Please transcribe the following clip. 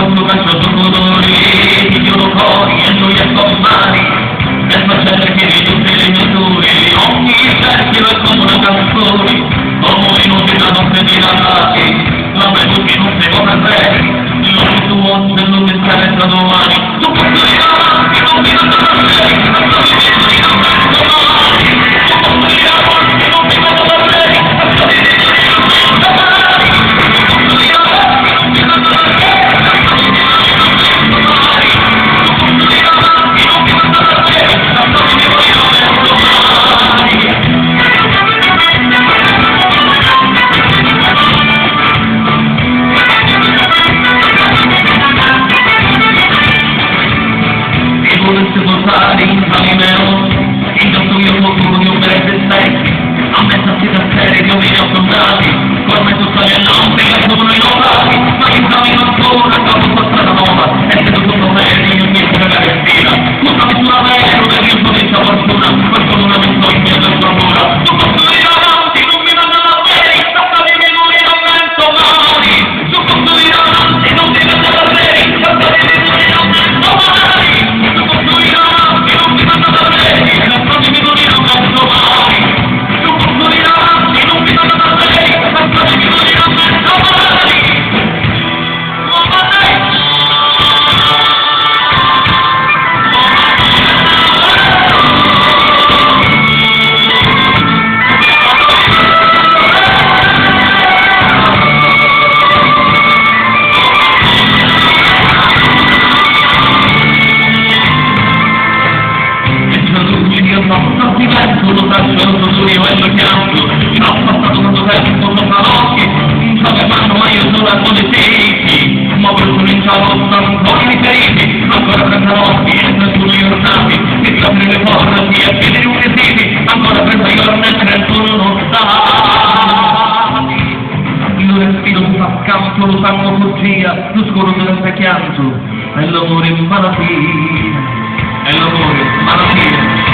sotto calcio sudori, ti chiudo cori e noi a sommari, nel macello che di tutte le misure, ogni cerchio è come una canzone, come inutile non si dilatati, la vedo che non si vuole bene, l'uomo tuo se non ti interessa domani, tu puoi dire avanti, non mi vado da lei, non mi vedo di non verso domani, tu puoi dire avanti, non mi vado da lei, non mi vedo di non verso domani, tu puoi dire avanti, non mi vado da lei, non mi vedo di non verso domani, tu puoi dire avanti, non mi vado da lei, non mi vedo di non verso domani. Volesse portare in Calimeo, intanto io futuro di un breve sei, a mezza sera serie di uomini affrontati, come tutta le notte che sono i locali, ma io cammino ancora, capo sta strada nuova, e se tutto sto bene, io mi sto carentina, buttami sulla vero del mio solita fortuna, questo non è un sogno del paura, tu posso dire avanti, non mi vado da bene, basta di memoria non mento mai, tu posso dire avanti, non mi vado da bene, basta di memoria non mento mai. Non ti penso, lo faccio, lo so io e lo pianto, ho passato tanto tempo sopra l'occhio, non so che fanno ma io sono a buone tesi, muovo il cominciavo, ancora mi feriti, ancora senza occhi e nessuno io navi, mi apre le porte e piede di unesiti, ancora senza io nel nessuno non sa. Il respiro mi fa accanto, lo sanno bugia, lo scuro dello pianto, è l'amore in malattia, è l'amore in malattia.